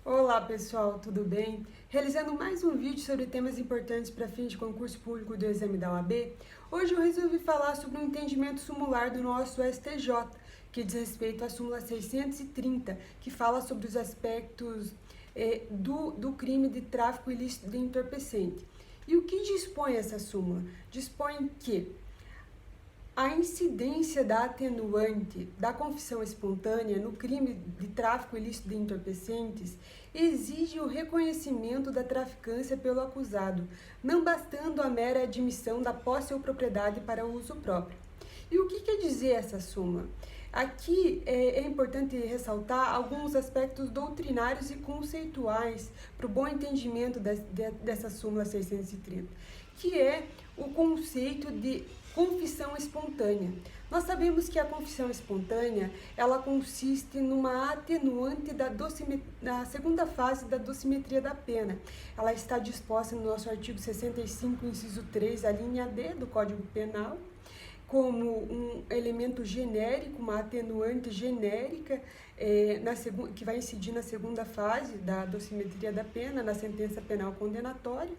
Olá pessoal, tudo bem? Realizando mais um vídeo sobre temas importantes para fins de concurso público do exame da OAB, hoje eu resolvi falar sobre um entendimento sumular do nosso STJ, que diz respeito à súmula 630, que fala sobre os aspectos do crime de tráfico ilícito de entorpecente. E o que dispõe essa súmula? Dispõe que a incidência da atenuante da confissão espontânea no crime de tráfico ilícito de entorpecentes exige o reconhecimento da traficância pelo acusado, não bastando a mera admissão da posse ou propriedade para uso próprio. E o que quer dizer essa súmula? Aqui é importante ressaltar alguns aspectos doutrinários e conceituais para o bom entendimento dessa súmula 630, que é o conceito de confissão espontânea. Nós sabemos que a confissão espontânea, ela consiste numa atenuante da segunda fase da dosimetria da pena. Ela está disposta no nosso artigo 65, inciso 3, a linha D do Código Penal, como um elemento genérico, uma atenuante genérica, que vai incidir na segunda fase da dosimetria da pena, na sentença penal condenatória.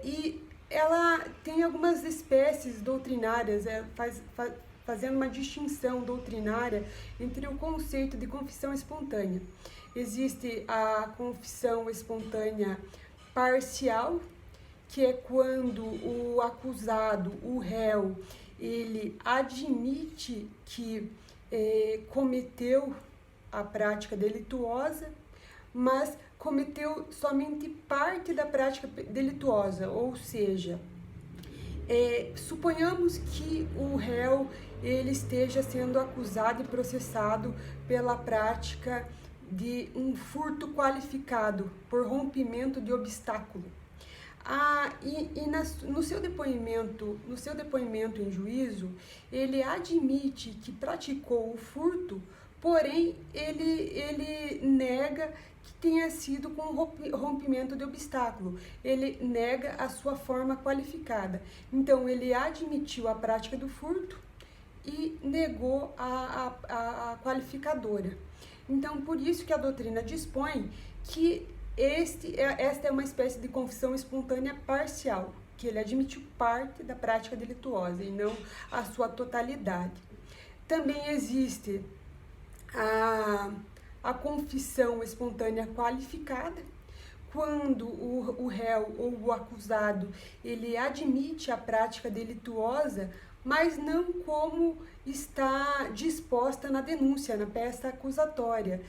E ela tem algumas espécies doutrinárias, fazendo uma distinção doutrinária entre o conceito de confissão espontânea. Existe a confissão espontânea parcial, que é quando o acusado, o réu, ele admite que cometeu a prática delituosa, mas cometeu somente parte da prática delituosa, ou seja, suponhamos que o réu ele esteja sendo acusado e processado pela prática de um furto qualificado por rompimento de obstáculo. No seu depoimento em juízo, ele admite que praticou o furto, porém ele nega que tenha sido com rompimento de obstáculo. Ele nega a sua forma qualificada. Então, ele admitiu a prática do furto e negou a qualificadora. Então, por isso que a doutrina dispõe que esta é uma espécie de confissão espontânea parcial, que ele admitiu parte da prática delituosa e não a sua totalidade. Também existe a confissão espontânea qualificada, quando o réu ou o acusado ele admite a prática delituosa, mas não como está disposta na denúncia, na peça acusatória.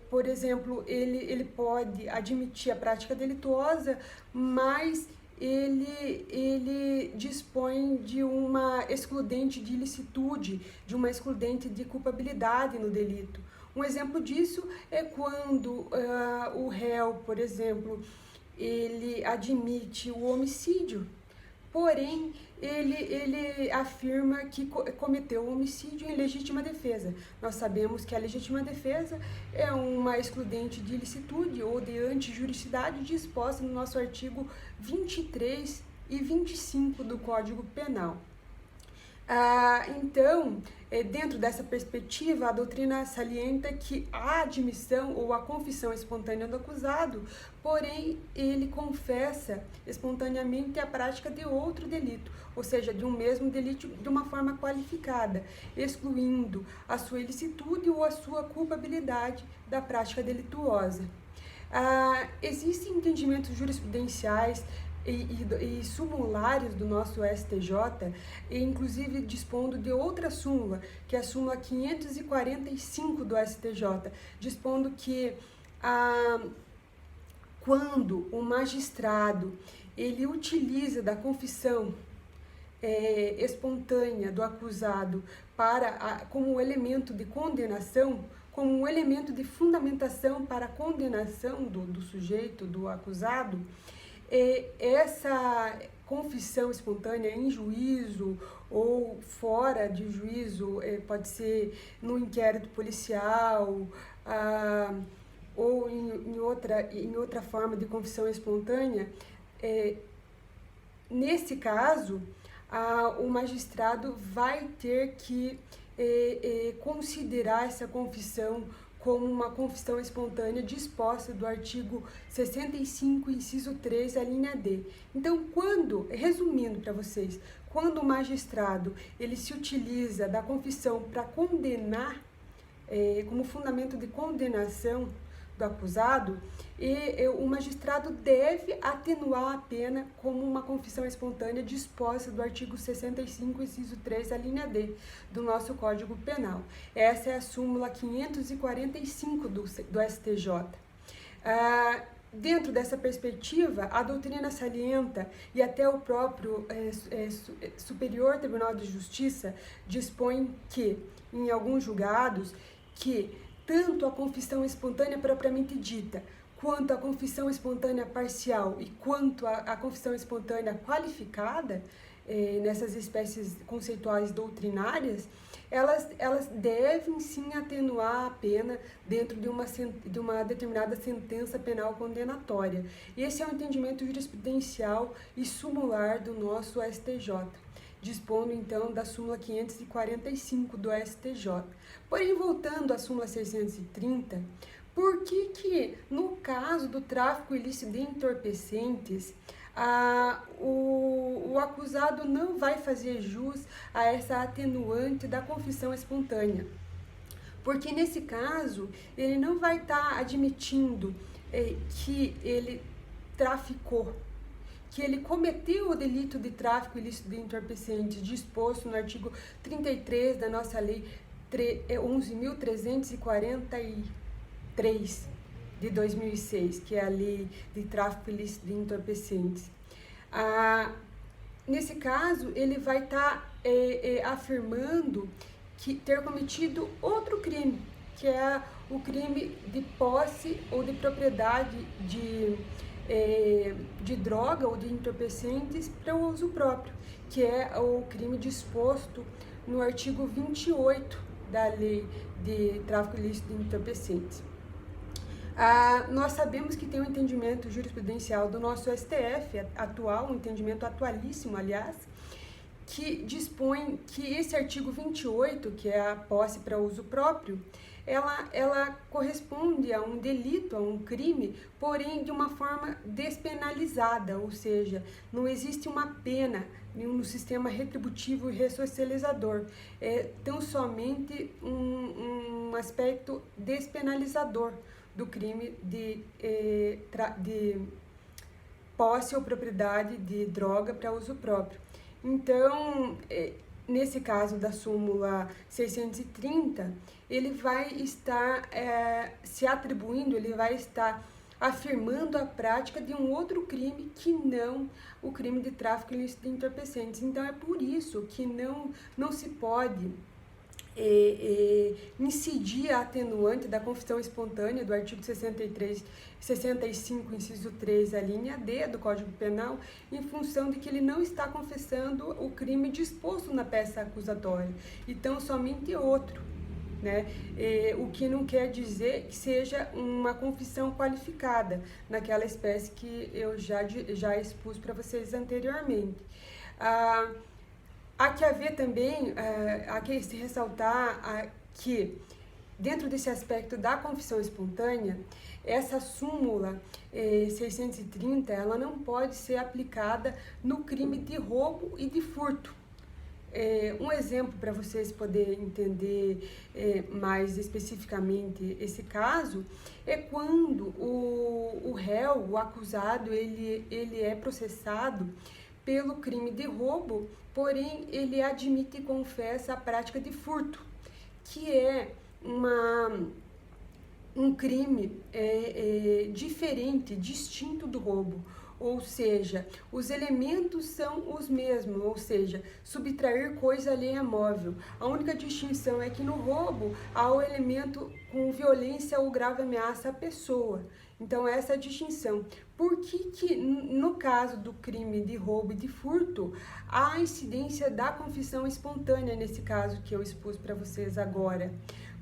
Por exemplo, ele pode admitir a prática delituosa, mas ele dispõe de uma excludente de ilicitude, de uma excludente de culpabilidade no delito. Um exemplo disso é quando o réu, por exemplo, ele admite o homicídio, porém ele afirma que cometeu o homicídio em legítima defesa. Nós sabemos que a legítima defesa é uma excludente de ilicitude ou de antijuricidade disposta no nosso artigo 23 e 25 do Código Penal. Então, dentro dessa perspectiva, a doutrina salienta que a admissão ou a confissão espontânea do acusado, porém, ele confessa espontaneamente a prática de outro delito, ou seja, de um mesmo delito de uma forma qualificada, excluindo a sua ilicitude ou a sua culpabilidade da prática delituosa. Existem entendimentos jurisprudenciais e sumulares do nosso STJ, e inclusive dispondo de outra súmula, que é a súmula 545 do STJ, dispondo que quando o magistrado ele utiliza da confissão espontânea do acusado como elemento de condenação, como um elemento de fundamentação para a condenação do sujeito, do acusado, essa confissão espontânea em juízo ou fora de juízo, pode ser no inquérito policial, ou em outra forma de confissão espontânea, nesse caso, o magistrado vai ter que considerar essa confissão como uma confissão espontânea disposta do artigo 65, inciso 3, a linha D. Então, resumindo para vocês, quando o magistrado ele se utiliza da confissão para condenar, como fundamento de condenação do acusado, o magistrado deve atenuar a pena como uma confissão espontânea disposta do artigo 65, inciso 3, a linha D do nosso Código Penal. Essa é a súmula 545 do STJ. Dentro dessa perspectiva, a doutrina salienta e até o próprio Superior Tribunal de Justiça dispõe que, em alguns julgados, que tanto a confissão espontânea propriamente dita, quanto a confissão espontânea parcial e quanto a confissão espontânea qualificada, nessas espécies conceituais doutrinárias, elas devem sim atenuar a pena dentro de uma determinada sentença penal condenatória. Esse é o entendimento jurisprudencial e sumular do nosso STJ, dispondo então da súmula 545 do STJ. Porém, voltando à súmula 630, por que no caso do tráfico ilícito de entorpecentes, o acusado não vai fazer jus a essa atenuante da confissão espontânea? Porque nesse caso, ele não vai estar admitindo que ele traficou, que ele cometeu o delito de tráfico ilícito de entorpecentes disposto no artigo 33 da nossa lei 11.343 de 2006, que é a lei de tráfico ilícito de entorpecentes. Nesse caso, ele vai estar afirmando que ter cometido outro crime, que é o crime de posse ou de propriedade de droga ou de entorpecentes para o uso próprio, que é o crime disposto no artigo 28 da lei de tráfico ilícito de entorpecentes. Nós sabemos que tem um entendimento jurisprudencial do nosso STF atual, um entendimento atualíssimo, aliás, que dispõe que esse artigo 28, que é a posse para uso próprio, ela corresponde a um delito, a um crime, porém de uma forma despenalizada, ou seja, não existe uma pena no sistema retributivo e ressocializador, tão somente um aspecto despenalizador do crime de posse ou propriedade de droga para uso próprio. Então, nesse caso da súmula 630, ele vai estar se atribuindo, ele vai estar afirmando a prática de um outro crime que não o crime de tráfico ilícito de entorpecentes. Então, é por isso que não se pode incidir a atenuante da confissão espontânea do artigo 65, inciso 3, a linha D do Código Penal, em função de que ele não está confessando o crime disposto na peça acusatória, então somente outro, né? O que não quer dizer que seja uma confissão qualificada, naquela espécie que eu já expus para vocês anteriormente. Há que haver também, há que se ressaltar que, dentro desse aspecto da confissão espontânea, essa súmula 630, ela não pode ser aplicada no crime de roubo e de furto. Um exemplo para vocês poderem entender mais especificamente esse caso é quando o réu, o acusado, ele é processado pelo crime de roubo, porém ele admite e confessa a prática de furto, que é um crime diferente, distinto do roubo. Ou seja, os elementos são os mesmos, ou seja, subtrair coisa alheia móvel. A única distinção é que no roubo há o elemento com violência ou grave ameaça à pessoa. Então, essa é a distinção. Por que no caso do crime de roubo e de furto, há a incidência da confissão espontânea, nesse caso que eu expus para vocês agora?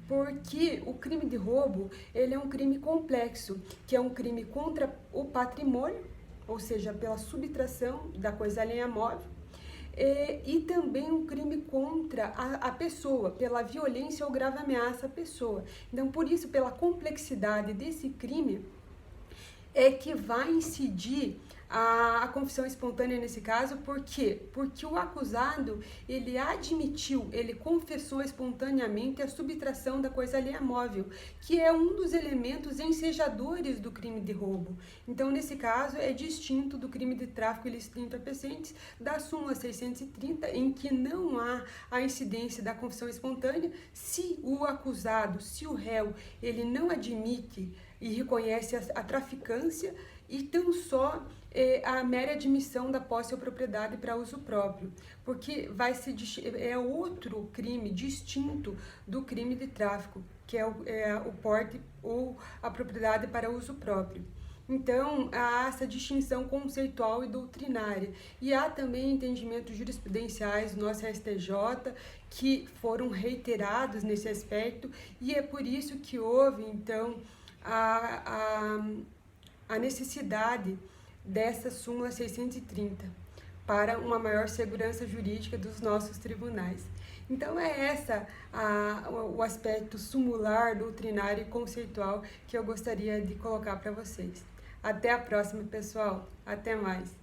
Porque o crime de roubo, ele é um crime complexo, que é um crime contra o patrimônio, ou seja, pela subtração da coisa alheia móvel, e também um crime contra a pessoa, pela violência ou grave ameaça à pessoa. Então, por isso, pela complexidade desse crime, é que vai incidir a confissão espontânea nesse caso. Por quê? Porque o acusado, ele admitiu, ele confessou espontaneamente a subtração da coisa alheia móvel, que é um dos elementos ensejadores do crime de roubo. Então, nesse caso, é distinto do crime de tráfico ilícito de entorpecentes da súmula 630, em que não há a incidência da confissão espontânea se o acusado, se o réu, ele não admite e reconhece a traficância e tão só a mera admissão da posse ou propriedade para uso próprio, porque é outro crime distinto do crime de tráfico, que é o porte ou a propriedade para uso próprio. Então, há essa distinção conceitual e doutrinária. E há também entendimentos jurisprudenciais do nosso STJ que foram reiterados nesse aspecto, e é por isso que houve, então, a necessidade dessa súmula 630 para uma maior segurança jurídica dos nossos tribunais. Então é o aspecto sumular, doutrinário e conceitual que eu gostaria de colocar para vocês. Até a próxima, pessoal. Até mais.